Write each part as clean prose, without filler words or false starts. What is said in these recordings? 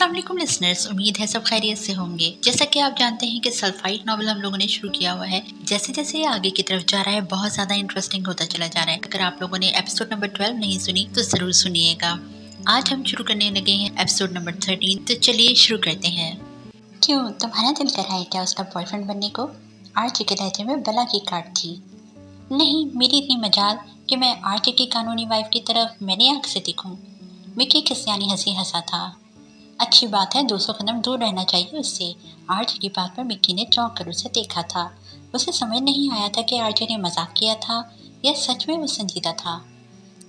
अस्सलाम वालेकुम लिसनर्स, उम्मीद है सब खैरियत से होंगे। जैसा कि आप जानते हैं कि सल्फाइड नॉवल हम लोगों ने शुरू किया हुआ है। जैसे जैसे ये आगे की तरफ जा रहा है बहुत ज़्यादा इंटरेस्टिंग होता चला जा रहा है। अगर आप लोगों ने एपिसोड नंबर 12 नहीं सुनी तो ज़रूर सुनिएगा। आज हम शुरू करने लगे हैं एपिसोड नंबर 13, तो चलिए शुरू करते हैं। क्यों, तुम्हारा दिल कर रहा है क्या उसका बॉयफ्रेंड बनने को? आरजे के लहजे में बला की काट थी। नहीं, मेरी इतनी मजाल कि मैं आरजे की कानूनी वाइफ की तरफ मैंने आंख से देखूं। विकी किस्यानी हंसी हंसा था। अच्छी बात है, 200 कदम दूर रहना चाहिए उससे। आरजे की बात पर मिक्की ने चौंक कर उसे देखा था। उसे समझ नहीं आया था कि आरजे ने मजाक किया था या सच में वो संजीदा था।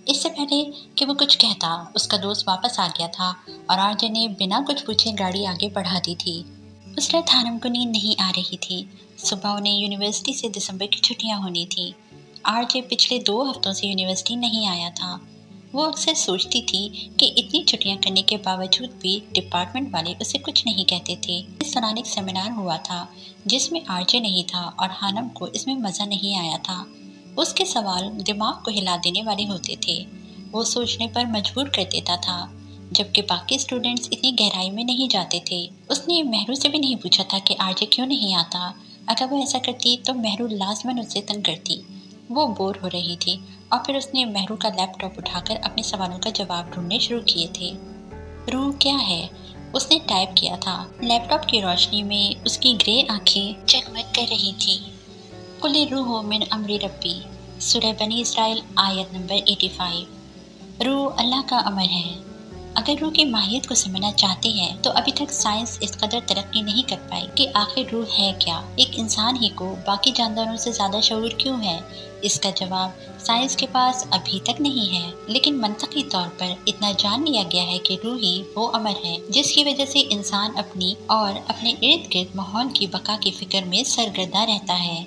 इससे पहले कि वो कुछ कहता, उसका दोस्त वापस आ गया था और आरजे ने बिना कुछ पूछे गाड़ी आगे बढ़ा दी थी। उस रात हानम को नींद नहीं आ रही थी। सुबह उन्हें यूनिवर्सिटी से दिसंबर की छुट्टियां होनी थी। आरजे पिछले 2 हफ्तों से यूनिवर्सिटी नहीं आया था। वो अक्सर सोचती थी कि इतनी छुट्टियां करने के बावजूद भी डिपार्टमेंट वाले उसे कुछ नहीं कहते थे। इस दौरान एक सेमिनार हुआ था जिसमें आरजे नहीं था और हानम को इसमें मज़ा नहीं आया था। उसके सवाल दिमाग को हिला देने वाले होते थे। वो सोचने पर मजबूर कर देता था, जबकि बाकी स्टूडेंट्स इतनी गहराई में नहीं जाते थे। उसने महरू से भी नहीं पूछा था कि आरजे क्यों नहीं आता। अगर वो ऐसा करती तो महरू लाजमन उससे तंग करती। वो बोर हो रही थी और फिर उसने महरू का लैपटॉप उठाकर अपने सवालों का जवाब ढूंढने शुरू किए थे। रूह क्या है? उसने टाइप किया था। लैपटॉप की रोशनी में उसकी ग्रे आंखें चकमक कर रही थी। कुल रूह मिन अमरी रब्बी, सूरह बनी इसराइल आयत नंबर 85। रूह अल्लाह का अमर है। अगर रूह की माहियत को समझना चाहते हैं तो अभी तक साइंस इस कदर तरक्की नहीं कर पाई कि आखिर रूह है क्या, एक इंसान ही को बाकी जानदारों से ज्यादा शऊर क्यों है। इसका जवाब साइंस के पास अभी तक नहीं है, लेकिन मंतकी तौर पर इतना जान लिया गया है कि रूह ही वो अमर है जिसकी वजह से इंसान अपनी और अपने इर्द गिर्द माहौल की बका की फिक्र में सरगर्दा रहता है।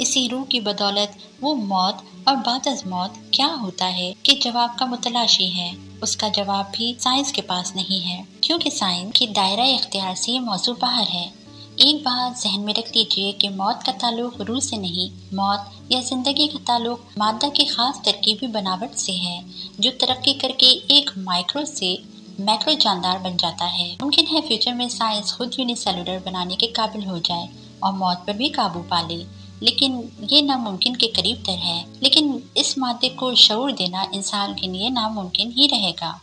इसी रूह की बदौलत वो मौत और बाद अज मौत क्या होता है कि जवाब का मुतलाशी है, उसका जवाब भी साइंस के पास नहीं है, क्योंकि साइंस की दायरा इख्तियार से ये मौजू बाहर है। एक बात जहन में रख लीजिए कि मौत का ताल्लुक रूह से नहीं, मौत या जिंदगी का ताल्लुक मादा की खास तरकीबी बनावट से है जो तरक्की करके एक माइक्रो से मैक्रो जानदार बन जाता है। मुमकिन है फ्यूचर में साइंस खुद यूनिसेलुलर बनाने के काबिल हो जाए और मौत पर भी काबू पा ले, लेकिन ये नामुमकिन के करीब तर है। लेकिन इस मादे को शऊर देना इंसान के लिए नामुमकिन ही रहेगा।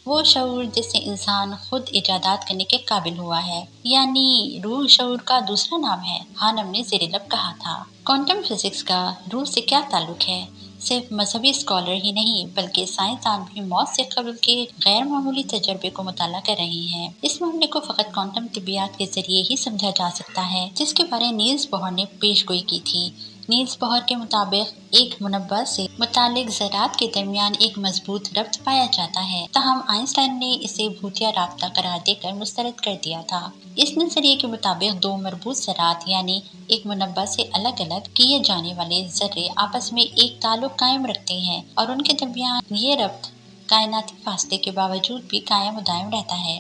वो शऊर जिससे इंसान खुद इजादात करने के काबिल हुआ है, यानी रूह शऊर का दूसरा नाम है। हानम ने ज़ेरे लब कहा था। क्वांटम फिजिक्स का रूह से क्या ताल्लुक है? सिर्फ मजहबी स्कॉलर ही नहीं बल्कि साइंसदान भी मौत से कबल के गैर मामूली तजर्बे को मुताला कर रहे हैं। इस मामले को फ़कत क्वांटम तिबियात के जरिए ही समझा जा सकता है, जिसके बारे नील्स बोहर ने पेशगोई की थी। नील्स बोहर के मुताबिक एक मुनब्बा से मुतालिक ज़रात के दरमियान एक मजबूत रब्त पाया जाता है, तहम आइंस्टाइन ने इसे भूतिया राब्ता करार देकर मुस्तरद कर दिया था। इस नजरिए के मुताबिक दो मरबूत ज़रात यानी एक मुनब्बा से अलग अलग किए जाने वाले ज़र्रे आपस में एक ताल्लुक कायम रखते हैं और उनके दरमियान ये रब्त कायनाती फासले के बावजूद भी कायम उदायम रहता है।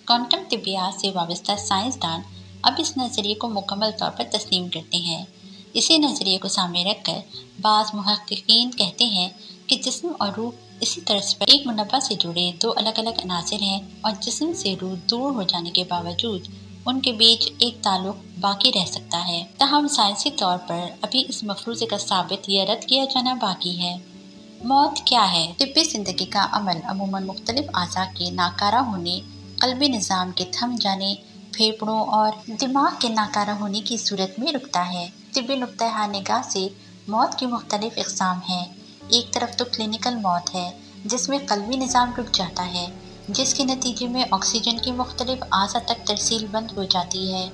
क्वांटम तिबियात से वाबस्ता साइंसदान अब इस नज़रिए को मुकम्मल तौर पर तस्लीम करते हैं। इसी नज़रिए को सामने रखकर बाज़ मुहक्किकीन कहते हैं कि जिस्म और रूह इसी तर्ज पर एक मुनब्बा से जुड़े दो अलग अलग अनासिर हैं और जिस्म से रूह दूर हो जाने के बावजूद उनके बीच एक ताल्लुक बाकी रह सकता है। तहम साइंसी तौर पर अभी इस मफरूज़े का साबित या रद्द किया जाना बाकी है। मौत क्या है? तिब्बी ज़िंदगी का अमल अमूमन मुख्तलिफ आज़ा के नाकारा होने, क़ल्बी निज़ाम के थम जाने, फेफड़ों और दिमाग के नाकारा होने की सूरत में रुकता है। तिब्बी नुक्ता निगाह से मौत की मुख्तलिफ इक़साम हैं। एक तरफ तो क्लिनिकल मौत है जिसमें क़ल्बी निज़ाम रुक जाता है, जिसके नतीजे में ऑक्सीजन की मुख्तलिफ आज़ा तक तरसील बंद हो जाती है।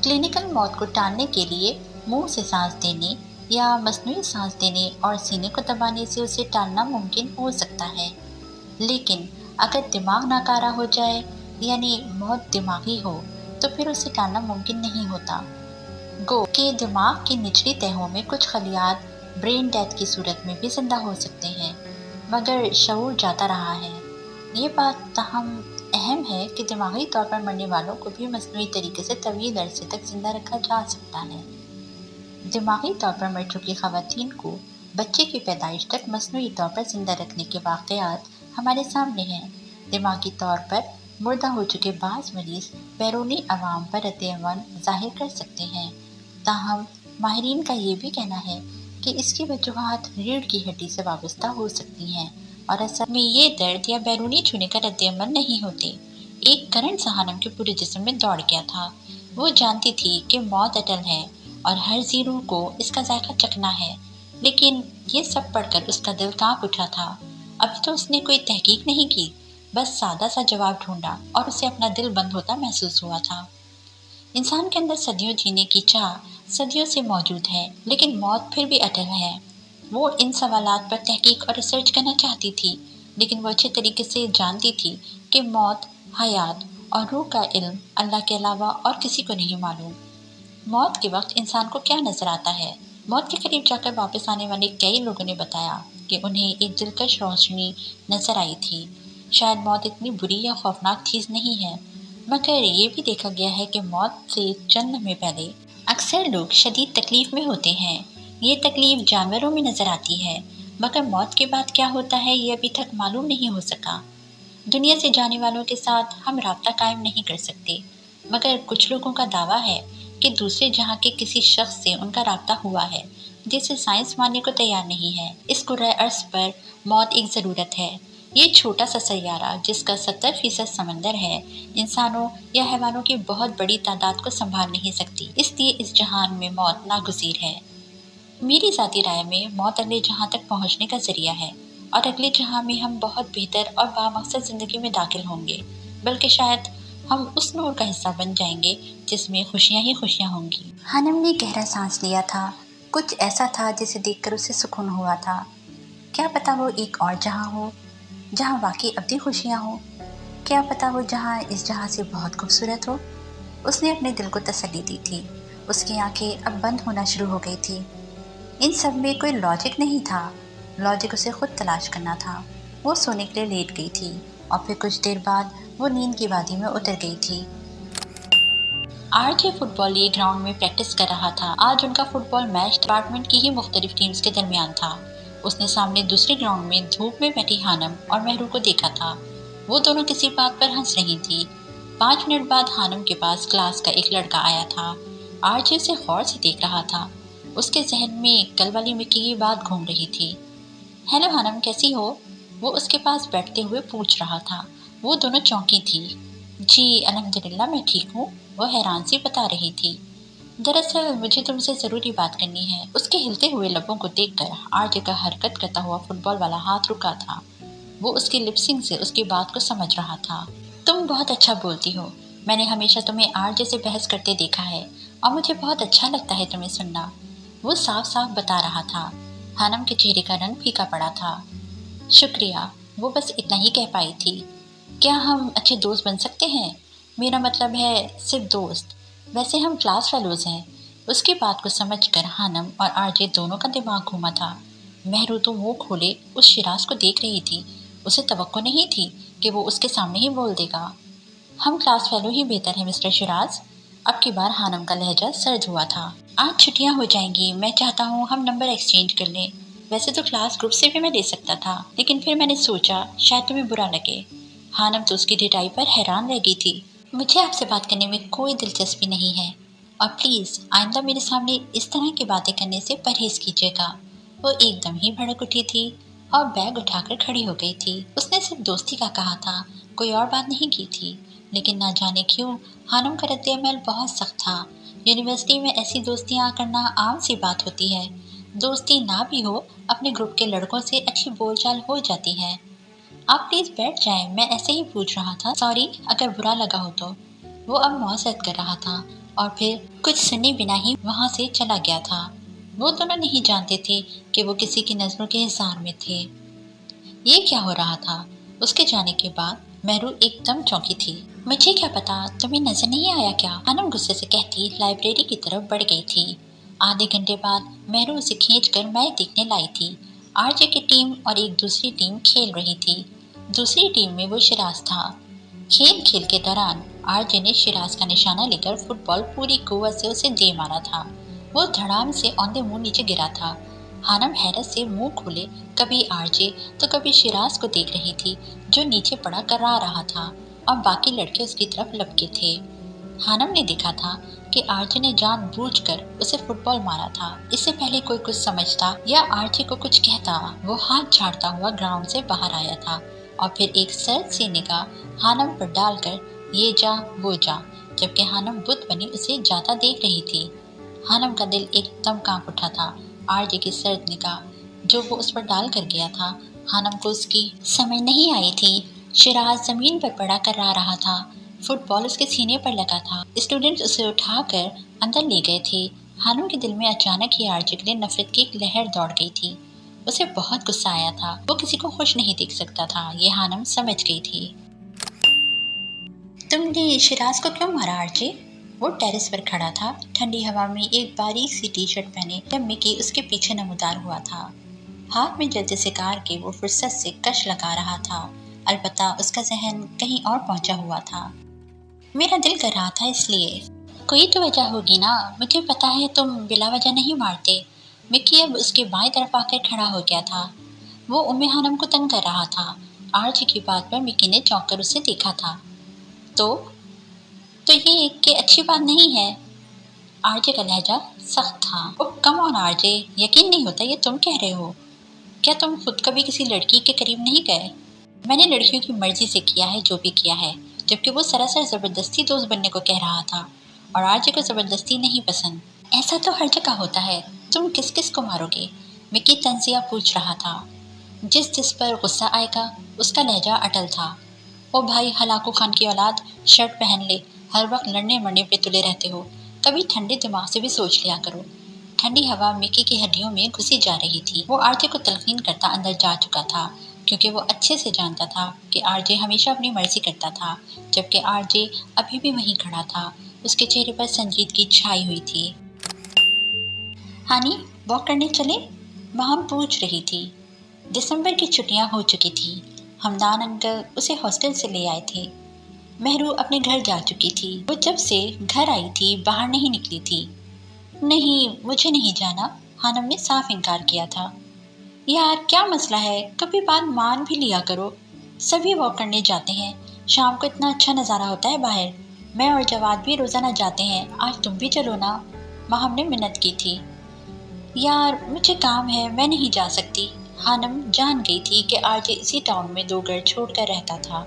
क्लिनिकल मौत को टालने के लिए मुंह से सांस देने या मस्नूई सांस देने और सीने को दबाने से उसे टालना मुमकिन हो सकता है, लेकिन अगर दिमाग नाकारा हो जाए यानी मौत दिमागी हो तो फिर उसे टालना मुमकिन नहीं होता। गो के दिमाग की निचली तहों में कुछ खलियात ब्रेन डेथ की सूरत में भी जिंदा हो सकते हैं, मगर शऊर जाता रहा है। ये बात तहम अहम है कि दिमागी तौर पर मरने वालों को भी मसनूई तरीके से तवील अरसे तक जिंदा रखा जा सकता है। दिमागी तौर पर मर चुकी खवातीन को बच्चे की पैदाइश तक मसनूई तौर पर जिंदा रखने के वाक़यात हमारे सामने हैं। दिमागी तौर पर मुर्दा हो चुके बाज़ मरीज बैरूनी अवाम पर रद्द-ए-अमल ज़ाहिर कर सकते हैं। ताहम माहिरीन का ये भी कहना है कि इसकी वजूहात रीढ़ की हड्डी से वाबस्ता हो सकती हैं और असल में ये दर्द या बैरूनी छूने का रद्द-ए-अमल नहीं होते। एक करंट सहानम के पूरे जिस्म में दौड़ गया था। वो जानती थी कि मौत अटल है और हर जी रूह को इसका जायका चखना है, लेकिन ये सब पढ़कर उसका दिल कांप उठा था। अभी तो उसने कोई तहकीक नहीं की, बस सादा सा जवाब ढूंढा और उसे अपना दिल बंद होता महसूस हुआ था। इंसान के अंदर सदियों जीने की चाह सदियों से मौजूद है, लेकिन मौत फिर भी अटल है। वो इन सवालात पर तहकीक और रिसर्च करना चाहती थी, लेकिन वो अच्छे तरीके से जानती थी कि मौत, हयात और रूह का इल्म अल्लाह के अलावा और किसी को नहीं मालूम। मौत के वक्त इंसान को क्या नजर आता है? मौत के करीब जाकर वापस आने वाले कई लोगों ने बताया कि उन्हें एक दिलकश रोशनी नजर आई थी। शायद मौत इतनी बुरी या खौफनाक चीज़ नहीं है, मगर ये भी देखा गया है कि मौत से चंद लम्हे पहले अक्सर लोग शदीद तकलीफ में होते हैं। ये तकलीफ जानवरों में नजर आती है, मगर मौत के बाद क्या होता है ये अभी तक मालूम नहीं हो सका। दुनिया से जाने वालों के साथ हम राब्ता कायम नहीं कर सकते, मगर कुछ लोगों का दावा है कि दूसरे जहां के किसी शख्स से उनका राब्ता हुआ है, जिसे साइंस मानने को तैयार नहीं है। इस कुर्रा अर्ज पर मौत एक ज़रूरत है। ये छोटा सा सैयारा जिसका 70% समंदर है, इंसानों या हैवानों की बहुत बड़ी तादाद को संभाल नहीं सकती, इसलिए इस जहान में मौत नागुज़ीर है। मेरी ज़ाती राय में मौत अगले जहां तक पहुंचने का ज़रिया है और अगले जहां में हम बहुत बेहतर और बामकसद ज़िंदगी में दाखिल होंगे, बल्कि शायद हम उस नूर का हिस्सा बन जाएंगे जिसमें खुशियां ही खुशियां होंगी। हनम ने गहरा सांस लिया था। कुछ ऐसा था जिसे देखकर उसे सुकून हुआ था। क्या पता वो एक और जहां हो, जहां वाकई अब्दी खुशियां हो। क्या पता वो जहां इस जहां से बहुत खूबसूरत हो। उसने अपने दिल को तसल्ली दी थी। उसकी आंखें अब बंद होना शुरू हो गई थी। इन सब में कोई लॉजिक नहीं था। लॉजिक उसे खुद तलाश करना था। वो सोने के लिए लेट गई थी और फिर कुछ देर बाद वो नींद की वादी में उतर गई थी। आरजे फुटबॉल ये ग्राउंड में प्रैक्टिस कर रहा था। आज उनका फुटबॉल मैच डिपार्टमेंट की ही मुख्तलिफ टीम्स के दरमियान था। उसने सामने दूसरे ग्राउंड में धूप में बैठी हानम और महरू को देखा था। वो दोनों किसी बात पर हंस रही थी। 5 मिनट बाद हानम के पास क्लास का एक लड़का आया था। आरजे उसे गौर से देख रहा था। उसके जहन में कल वाली मिक्की की बात घूम रही थी। हेलो हानम, कैसी हो? वो उसके पास बैठते हुए पूछ रहा था। वो दोनों चौंकी थी। जी अल्हम्दुलिल्लाह, मैं ठीक हूँ, वो हैरान सी बता रही थी। दरअसल मुझे तुमसे ज़रूरी बात करनी है। उसके हिलते हुए लबों को देखकर आरजे का हरकत करता हुआ फुटबॉल वाला हाथ रुका था। वो उसकी लिपसिंग से उसकी बात को समझ रहा था। तुम बहुत अच्छा बोलती हो। मैंने हमेशा तुम्हें आरजे से बहस करते देखा है और मुझे बहुत अच्छा लगता है तुम्हें सुनना, वो साफ साफ बता रहा था। हानम के चेहरे का रंग फीका पड़ा था। शुक्रिया, वो बस इतना ही कह पाई थी। क्या हम अच्छे दोस्त बन सकते हैं? मेरा मतलब है सिर्फ दोस्त। वैसे हम क्लास फेलोज हैं। उसकी बात को समझकर हानम और आरजे दोनों का दिमाग घूमा था। महरू तो मुंह खोले उस शिराज को देख रही थी। उसे तवक्को नहीं थी कि वो उसके सामने ही बोल देगा। हम क्लास फेलो ही बेहतर है मिस्टर शिराज। अब की बार हानम का लहजा सर्द हुआ था। आज छुट्टियां हो जाएंगी, मैं चाहता हूँ हम नंबर एक्सचेंज कर लें। वैसे तो क्लास ग्रुप से भी मैं ले सकता था, लेकिन फिर मैंने सोचा शायद तुम्हें बुरा लगे। हानम तो उसकी ढिठाई पर हैरान रह गई थी। मुझे आपसे बात करने में कोई दिलचस्पी नहीं है और प्लीज़ आइंदा मेरे सामने इस तरह की बातें करने से परहेज कीजिएगा। वो एकदम ही भड़क उठी थी और बैग उठाकर खड़ी हो गई थी। उसने सिर्फ दोस्ती का कहा था, कोई और बात नहीं की थी, लेकिन ना जाने क्यों हानम का रद्द-ए-अमल बहुत सख्त था। यूनिवर्सिटी में ऐसी दोस्तियां करना आम सी बात होती है। दोस्ती ना भी हो, अपने ग्रुप के लड़कों से अच्छी बोलचाल हो जाती है। आप प्लीज़ बैठ जाएं, मैं ऐसे ही पूछ रहा था। सॉरी अगर बुरा लगा हो तो। वो अब मौजरत कर रहा था और फिर कुछ सुने बिना ही वहाँ से चला गया था। वो दोनों नहीं जानते थे कि वो किसी की नज़रों के हिसार में थे। ये क्या हो रहा था? उसके जाने के बाद महरू एकदम चौंकी थी। मुझे क्या पता, तुम्हें नजर नहीं आया क्या? हानम गुस्से से कहती लाइब्रेरी की तरफ बढ़ गई थी। आधे घंटे बाद महरू उसे खींचकर मैच देखने लाई थी। आरजे की टीम और एक दूसरी टीम खेल रही थी। दूसरी टीम में वो शिराज था। खेल के दौरान आरजे ने शिराज का निशाना लेकर फुटबॉल पूरी कुव्वत से उसे दे मारा था। वो धड़ाम से औंधे मुंह नीचे गिरा था। हानम हैरत से मुंह खोले कभी आरजे तो कभी शिराज को देख रही थी, जो नीचे पड़ा कर्रा रहा था। और बाकी लड़के उसकी तरफ लपके थे। हानम ने देखा था कि आरजे ने जानबूझकर उसे फुटबॉल मारा था। इससे पहले कोई कुछ समझता या आरजे को कुछ कहता, वो हाथ झाड़ता हुआ ग्राउंड से बाहर आया था और फिर एक सर्द सी निगाह हानम पर डालकर ये जा वो जा, जबकि हानम बुत बनी उसे जाता देख रही थी। हानम का दिल एकदम कांप उठा था। आरजे की सर्द निगाह जो वो उस पर डाल कर गया था, हानम को उसकी समझ नहीं आई थी। शिराज जमीन पर पड़ा कर रा रहा था। फुटबॉल उसके सीने पर लगा था। स्टूडेंट्स उसे उठाकर अंदर ले गए थे। हानम के दिल में अचानक ही आरजे के लिए नफरत की एक लहर दौड़ गई थी। उसे बहुत गुस्सा आया था। वो किसी को खुश नहीं देख सकता था, ये हानम समझ गई थी। तुमने शिराज को क्यों मारा आरजे? वो टेरेस पर खड़ा था, ठंडी हवा में एक बारीक सी टी शर्ट पहने, जब मिकी उसके पीछे नमूदार हुआ था। हाथ में जलते सिगार के वो फुर्सत से कश लगा रहा था। अलबत्ता उसका जहन कहीं और पहुंचा हुआ था। मेरा दिल कर रहा था इसलिए। कोई तो वजह होगी ना, मुझे पता है तुम बिला वजह नहीं मारते। मिक्की अब उसके बाएं तरफ आकर खड़ा हो गया था। वो उम्मे हानम को तंग कर रहा था। आरजे की बात पर मिक्की ने चौंक कर उसे देखा था। तो ये कि अच्छी बात नहीं है। आरजे का लहजा सख्त था। ओह कम ऑन आरजे, यकीन नहीं होता ये तुम कह रहे हो। क्या तुम खुद कभी किसी लड़की के करीब नहीं गए? मैंने लड़कियों की मर्जी से किया है जो भी किया है, जबकि वो सरासर ज़बरदस्ती दोस्त बनने को कह रहा था। और आरजे को ज़बरदस्ती नहीं पसंद। ऐसा तो हर जगह होता है। तुम किस किस को मारोगे? मिकी तंजिया पूछ रहा था। जिस पर गुस्सा आएगा उसका लहजा अटल था। ओ भाई हलाकू खान की औलाद, शर्ट पहन ले, हर वक्त लड़ने मरने पे तुले रहते हो। कभी ठंडे दिमाग से भी सोच लिया करो। ठंडी हवा मिकी की हड्डियों में घुसी जा रही थी। वो आरजे को तलकीन करता अंदर जा चुका था, क्योंकि वो अच्छे से जानता था कि आरजे हमेशा अपनी मर्जी करता था, जबकि आरजे अभी भी वहीं खड़ा था। उसके चेहरे पर संजीदगी छाई हुई थी। हानी, वॉक करने चले? महम पूछ रही थी। दिसंबर की छुट्टियां हो चुकी थी। हमदान अंकल उसे हॉस्टल से ले आए थे। महरू अपने घर जा चुकी थी। वो जब से घर आई थी बाहर नहीं निकली थी। नहीं, मुझे नहीं जाना, हानम ने साफ इनकार किया था। यार क्या मसला है, कभी बात मान भी लिया करो। सभी वॉक करने जाते हैं, शाम को इतना अच्छा नज़ारा होता है बाहर। मैं और जवाद भी रोज़ाना जाते हैं, आज तुम भी चलो ना, महम ने मिन्नत की थी। यार मुझे काम है, मैं नहीं जा सकती। हानम जान गई थी कि आरजे इसी टाउन में 2 घर छोड़कर रहता था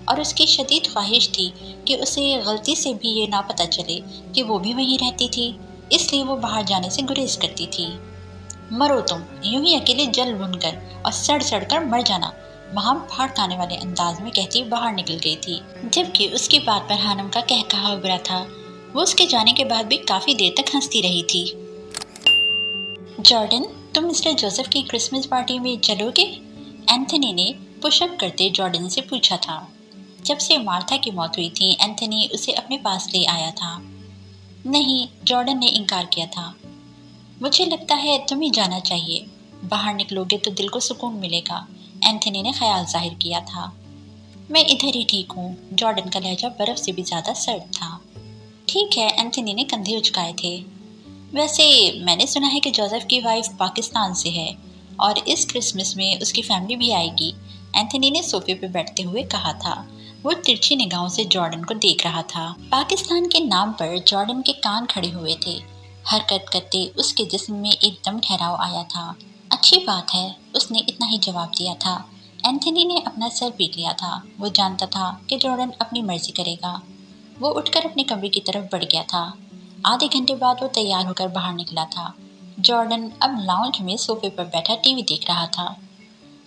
और उसकी शदीद ख्वाहिश थी कि उसे गलती से भी ये ना पता चले कि वो भी वहीं रहती थी, इसलिए वो बाहर जाने से गुरेज करती थी। मरो तुम, यूं ही अकेले जल भुनकर और सड़ सड़ कर मर जाना, महम फाड़ खाने वाले अंदाज में कहती बाहर निकल गई थी, जबकि उसकी बात पर हानम का कहकहा बुरा था। वो उसके जाने के बाद भी काफ़ी देर तक हंसती रही थी। जॉर्डन, तुम मिस्टर जोसेफ की क्रिसमस पार्टी में चलोगे? एंथनी ने पुशअप करते जॉर्डन से पूछा था। जब से मार्था की मौत हुई थी, एंथनी उसे अपने पास ले आया था। नहीं, जॉर्डन ने इनकार किया था। मुझे लगता है तुम्हें जाना चाहिए। बाहर निकलोगे तो दिल को सुकून मिलेगा, एंथनी ने ख्याल जाहिर किया था। मैं इधर ही ठीक हूँ। जॉर्डन का लहजा बर्फ से भी ज़्यादा सर्द था। ठीक है, एंथनी ने कंधे उचकाए थे। वैसे मैंने सुना है कि जोसेफ की वाइफ पाकिस्तान से है और इस क्रिसमस में उसकी फैमिली भी आएगी, एंथनी ने सोफे पर बैठते हुए कहा था। वो तिरछी निगाहों से जॉर्डन को देख रहा था। पाकिस्तान के नाम पर जॉर्डन के कान खड़े हुए थे। हरकत करते उसके जिस्म में एकदम ठहराव आया था। अच्छी बात है, उसने इतना ही जवाब दिया था। एंथनी ने अपना सर पीट लिया था। वो जानता था कि जॉर्डन अपनी मर्जी करेगा। वो उठकर अपने कमरे की तरफ बढ़ गया था। आधे घंटे बाद वो तैयार होकर बाहर निकला था। जॉर्डन अब लाउंज में सोफे पर बैठा टीवी देख रहा था।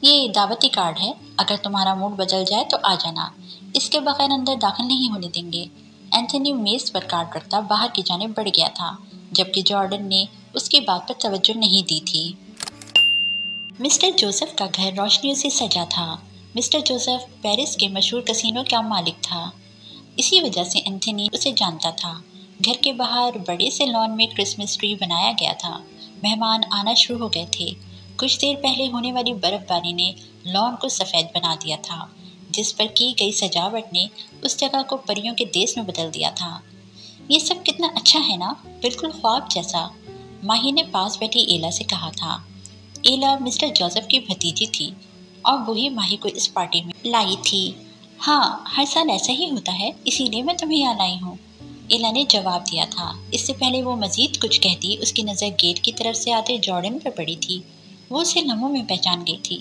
ये दावती कार्ड है, अगर तुम्हारा मूड बदल जाए तो आ जाना, इसके बगैर अंदर दाखिल नहीं होने देंगे। एंथनी मेज पर कार्ड रखता बाहर की जानिब बढ़ गया था, जबकि जॉर्डन ने उसकी बात पर तवज्जो नहीं दी थी। मिस्टर जोसेफ का घर रोशनियों से सजा था। मिस्टर जोसेफ पेरिस के मशहूर कसिनो का मालिक था। इसी वजह से एंथनी उसे जानता था। घर के बाहर बड़े से लॉन में क्रिसमस ट्री बनाया गया था। मेहमान आना शुरू हो गए थे। कुछ देर पहले होने वाली बर्फबारी ने लॉन को सफ़ेद बना दिया था, जिस पर की गई सजावट ने उस जगह को परियों के देश में बदल दिया था। ये सब कितना अच्छा है ना, बिल्कुल ख्वाब जैसा, माही ने पास बैठी एला से कहा था। एला मिस्टर जोसेफ की भतीजी थी और वही माही को इस पार्टी में लाई थी। हाँ, हर साल ऐसा ही होता है, इसीलिए मैं तुम्हें यहाँ लाई हूँ, एला ने जवाब दिया था। इससे पहले वो मजीद कुछ कहती, उसकी नज़र गेट की तरफ से आते जॉर्डन पर पड़ी थी। वो उसे लम्हों में पहचान गई थी।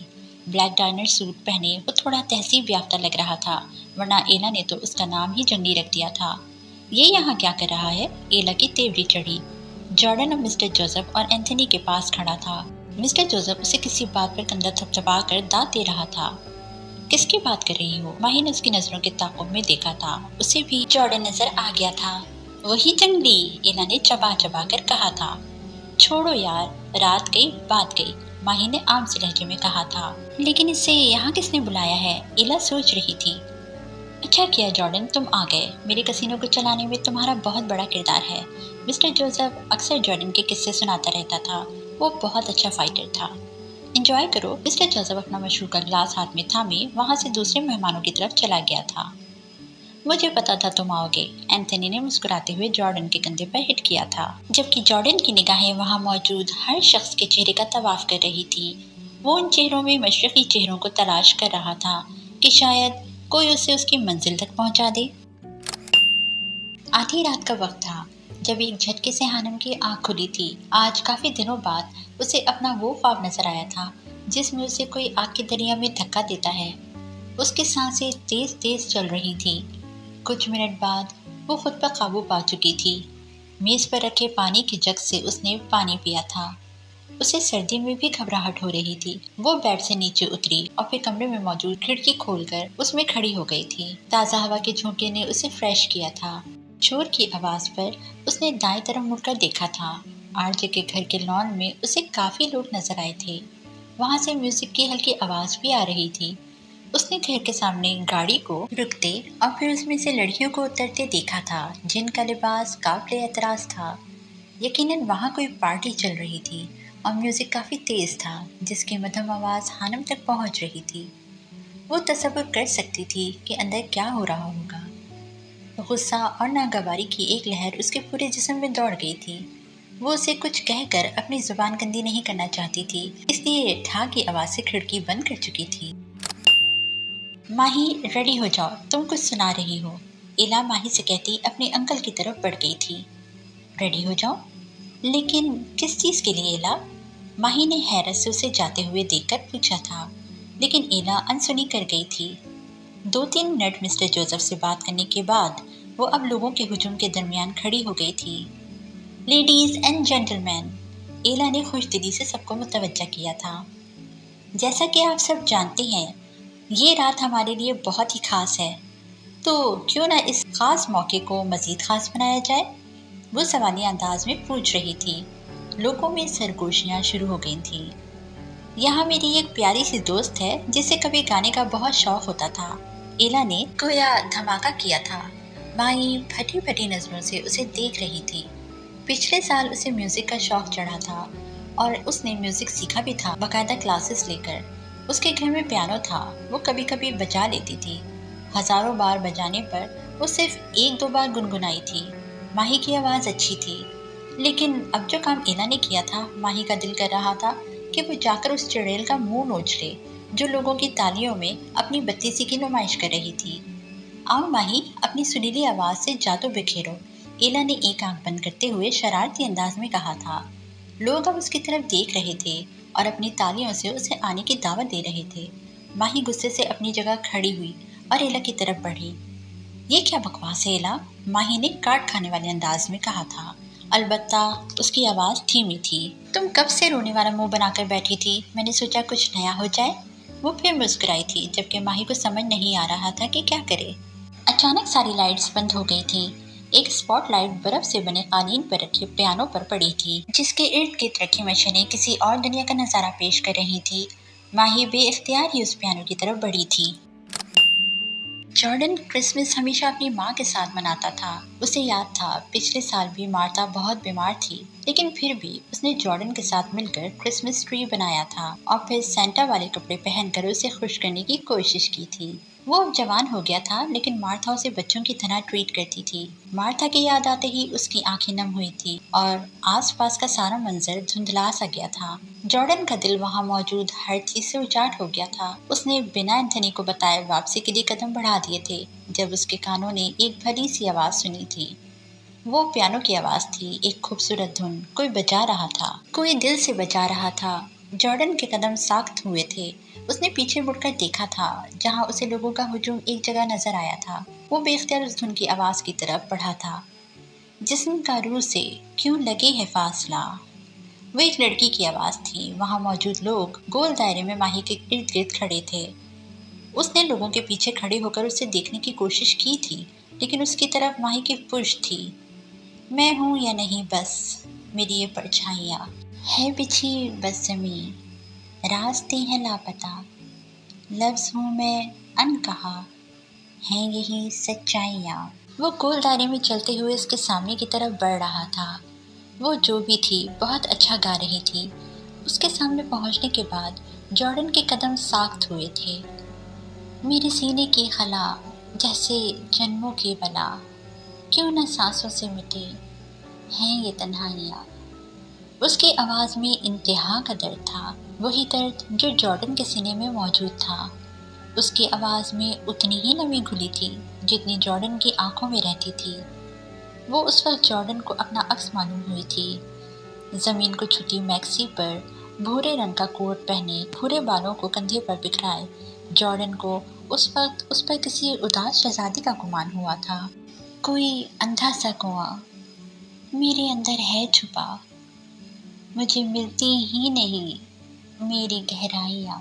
ब्लैक डायनर सूट पहने वो थोड़ा तहसीब याफ्ता लग रहा था, वरना एला ने तो उसका नाम ही जंगली रख दिया था। ये यहाँ क्या कर रहा है? एला की तेवरी चढ़ी। जॉर्डन अब मिस्टर जोसेफ और एंथनी के पास खड़ा था। मिस्टर जोसेफ उसे किसी बात पर कंधा थपथपा कर दांत दे रहा था। किसकी बात कर रही हो? माही ने उसकी नजरों के ताक़ुब में देखा था। उसे भी जॉर्डन नजर आ गया था। वही जंगली, एला ने चबा चबा कर कहा था। छोड़ो यार, रात गई बात गई, माही ने आम से लहजे में कहा था। लेकिन इसे यहाँ किसने बुलाया है? एला सोच रही थी। अच्छा किया जॉर्डन तुम आ गए, मेरे कसीनो को चलाने में तुम्हारा बहुत बड़ा किरदार है। मिस्टर जोसेफ अक्सर जॉर्डन के किस्से सुनाता रहता था। वो बहुत अच्छा फाइटर था। एंजॉय करो। मिस्टर जोसेफ अपना मशरूब का ग्लास हाथ में थामे वहां से दूसरे मेहमानों की तरफ चला गया था। मुझे पता था तुम आओगे, एंथनी ने मुस्कुराते हुए जॉर्डन के कंधे पर हिट किया था, जबकि जॉर्डन की निगाहें वहां मौजूद हर शख्स के चेहरे का तवाफ कर रही थी। वो उन चेहरों में मशरकी चेहरों को तलाश कर रहा था कि शायद कोई उसे उसकी मंजिल तक पहुंचा दे। आधी रात का वक्त था जब एक झटके से हानम की आंख खुली थी। आज काफी दिनों बाद उसे अपना वो ख्वाब नजर आया था जिसमें उसे कोई आग के दरिया में धक्का देता है। उसकी सांसें तेज तेज चल रही थी। कुछ मिनट बाद वो खुद पर काबू पा चुकी थी। मेज पर रखे पानी के जग से उसने पानी पिया था। उसे सर्दी में भी घबराहट हो रही थी। वो बेड से नीचे उतरी और फिर कमरे में मौजूद खिड़की खोलकर उसमें खड़ी हो गई थी। ताज़ा हवा के झोंके ने उसे फ्रेश किया था। शोर की आवाज पर उसने दाएं तरफ मुड़कर देखा था। आरजे के घर के लॉन में उसे काफी लोग नजर आए थे। वहां से म्यूजिक की हल्की आवाज भी आ रही थी। उसने घर के सामने गाड़ी को रुकते और फिर उसमें से लड़कियों को उतरते देखा था जिनका लिबास काबिले एतराज था। यकीनन वहाँ कोई पार्टी चल रही थी और म्यूजिक काफी तेज था जिसकी मध्यम आवाज हानम तक पहुंच रही थी। वो तसव्वुर कर सकती थी कि अंदर क्या हो रहा होगा। गुस्सा और नागवारी की एक लहर उसके पूरे जिस्म में दौड़ गई थी। वो उसे कुछ कहकर अपनी जुबान गंदी नहीं करना चाहती थी, इसलिए ठा की आवाज से खिड़की बंद कर चुकी थी। माही रेडी हो जाओ, तुम कुछ सुना रही हो, एला माही से कहती अपने अंकल की तरफ बढ़ गई थी। रेडी हो जाओ? लेकिन किस चीज के लिए एला? माही ने हैरत से उसे जाते हुए देखकर पूछा था, लेकिन एला अनसुनी कर गई थी। 2-3 मिनट मिस्टर जोसेफ से बात करने के बाद वो अब लोगों के हुजूम के दरमियान खड़ी हो गई थी। लेडीज एंड जेंटलमैन, एला ने खुशदिली से सबको मुतवज्जा किया था। जैसा कि आप सब जानते हैं, ये रात हमारे लिए बहुत ही खास है, तो क्यों ना इस खास मौके को मज़ीद खास बनाया जाए? वो सवालिया अंदाज में पूछ रही थी। लोगों में सरगोशियाँ शुरू हो गई थीं। यहाँ मेरी एक प्यारी सी दोस्त है जिसे कभी गाने का बहुत शौक होता था, एला ने गोया धमाका किया था। माई फटी फटी नजरों से उसे देख रही थी। पिछले साल उसे म्यूजिक का शौक चढ़ा था और उसने म्यूजिक सीखा भी था, बाकायदा क्लासेस लेकर। उसके घर में पियानो था, वो कभी कभी बजा लेती थी। हजारों बार बजाने पर वो सिर्फ 1-2 बार गुनगुनाई थी। माही की आवाज़ अच्छी थी, लेकिन अब जो काम एला ने किया था, माही का दिल कर रहा था कि वो जाकर उस चुड़ैल का मुंह नोच ले जो लोगों की तालियों में अपनी बत्तीसी की नुमाइश कर रही थी। आओ माही, अपनी सुरीली आवाज से जादू बिखेरो, एला ने एक आंख बंद करते हुए शरारती अंदाज में कहा था। लोग अब उसकी तरफ देख रहे थे और अपनी तालियों से उसे आने की दावत दे रहे थे। माही गुस्से से अपनी जगह खड़ी हुई और एला की तरफ बढ़ी। ये क्या बकवास है एला? माही ने काट खाने वाले अंदाज में कहा था। अलबत्ता उसकी आवाज़ धीमी थी। तुम कब से रोने वाला मुंह बनाकर बैठी थी? मैंने सोचा कुछ नया हो जाए। वो फिर मुस्कुराई थी, जबकि माही को समझ नहीं आ रहा था कि क्या करे। अचानक सारी लाइट्स बंद हो गई थी। एक स्पॉटलाइट बर्फ से बने कालीन पर रखे पियानो पर पड़ी थी, जिसके इर्द गिर्द रखी मशीनें किसी और दुनिया का नजारा पेश कर रही थी। माही बेइख्तियार ही उस पियानो की तरफ बढ़ी थी। जॉर्डन क्रिसमस हमेशा अपनी माँ के साथ मनाता था। उसे याद था पिछले साल भी मार्ता बहुत बीमार थी, लेकिन फिर भी उसने जॉर्डन के साथ मिलकर क्रिसमस ट्री बनाया था और फिर सेंटा वाले कपड़े पहनकर उसे खुश करने की कोशिश की थी। वो अब जवान हो गया था, लेकिन मार्था उसे बच्चों की तरह ट्रीट करती थी। मार्था की याद आते ही उसकी आंखें नम हुई थी और आसपास का सारा मंजर धुंधला सा गया था। जॉर्डन का दिल वहां मौजूद हर चीज से उचाट हो गया था। उसने बिना एंथनी को बताए वापसी के लिए कदम बढ़ा दिए थे जब उसके कानों ने एक भली सी आवाज सुनी थी। वो पियानो की आवाज थी, एक खूबसूरत धुन। कोई बजा रहा था, कोई दिल से बजा रहा था। जॉर्डन के कदम सख्त हुए थे। उसने पीछे मुड़कर देखा था, जहां उसे लोगों का हुजूम एक जगह नजर आया था। वो बेख्तियार उस धुन की आवाज की तरफ बढ़ा था। जिस्म का रूह से क्यों लगे है फासला। वो एक लड़की की आवाज थी। वहां मौजूद लोग गोल दायरे में माही के इर्द गिर्द खड़े थे। उसने लोगों के पीछे खड़े होकर उसे देखने की कोशिश की थी, लेकिन उसकी तरफ माही की पुश्त थी। मैं हूँ या नहीं, बस मेरी ये परछाइयाँ है बिछी बस जमीन, रास्ते हैं लापता, लफ्ज़ हूँ मैं अनकहा, हैं यही सच्चाइयाँ। वो गोल दायरे में चलते हुए उसके सामने की तरफ बढ़ रहा था। वो जो भी थी बहुत अच्छा गा रही थी। उसके सामने पहुंचने के बाद जॉर्डन के कदम सख्त हुए थे। मेरे सीने की खला जैसे जन्मों की बला, क्यों न सांसों से मिटे हैं ये तन्हाइयाँ। उसकी आवाज़ में इंतहा का दर्द था, वही दर्द जो जॉर्डन के सीने में मौजूद था। उसकी आवाज़ में उतनी ही नमी घुली थी जितनी जॉर्डन की आंखों में रहती थी। वो उस वक्त जॉर्डन को अपना अक्स मालूम हुई थी। ज़मीन को छुती मैक्सी पर भूरे रंग का कोट पहने, भूरे बालों को कंधे पर बिखराए जॉर्डन को उस वक्त उस पर किसी उदास शहजादी का गुमान हुआ था। कोई अंधा सा कुआं मेरे अंदर है छुपा, मुझे मिलती ही नहीं मेरी गहराइयाँ।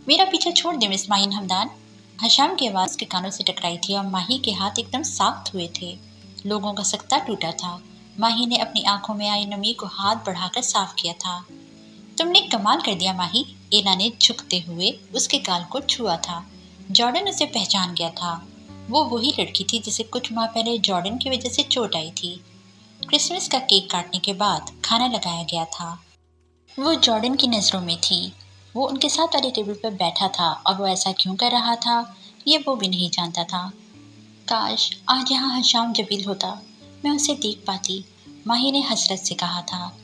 मेरा पीछा छोड़ दे मिस माहिन हमदान। हशाम की आवाज़ के कानों से टकराई थी और माही के हाथ एकदम सख्त हुए थे। लोगों का सकता टूटा था। माही ने अपनी आंखों में आई नमी को हाथ बढ़ाकर साफ किया था। तुमने कमाल कर दिया माही। एला ने झुकते हुए उसके गाल को छुआ था। जॉर्डन उसे पहचान गया था। वो वही लड़की थी जिसे कुछ माह पहले जॉर्डन की वजह से चोट आई थी। क्रिसमस का केक काटने के बाद खाना लगाया गया था। वो जॉर्डन की नज़रों में थी। वो उनके साथ वाले टेबल पर बैठा था और वो ऐसा क्यों कर रहा था ये वो भी नहीं जानता था। काश आज यहाँ हशाम जबील होता, मैं उसे देख पाती, माही ने हसरत से कहा था।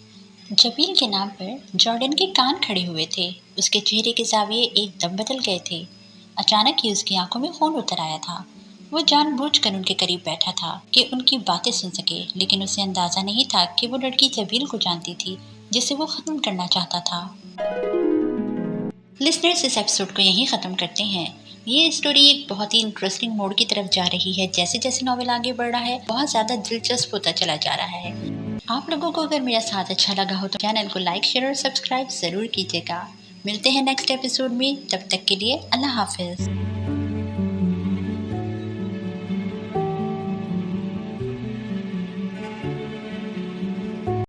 जबील के नाम पर जॉर्डन के कान खड़े हुए थे। उसके चेहरे के ज़ाविये एकदम बदल गए थे। अचानक ही उसकी आंखों में खून उतर आया था। वो जानबूझकर उनके करीब बैठा था कि उनकी बातें सुन सके, लेकिन उसे अंदाज़ा नहीं था कि वो लड़की जबील को जानती थी जिसे वो ख़त्म करना चाहता था। लिसनर्स, इस एपिसोड को यहीं ख़त्म करते हैं। ये स्टोरी एक बहुत ही इंटरेस्टिंग मोड़ की तरफ जा रही है। जैसे जैसे नॉवेल आगे बढ़ रहा है बहुत ज़्यादा दिलचस्प होता चला जा रहा है। आप लोगों को अगर मेरा साथ अच्छा लगा हो तो चैनल को लाइक, शेयर और सब्सक्राइब ज़रूर कीजिएगा। मिलते हैं नेक्स्ट एपिसोड में, तब तक के लिए अल्लाह हाफिज़।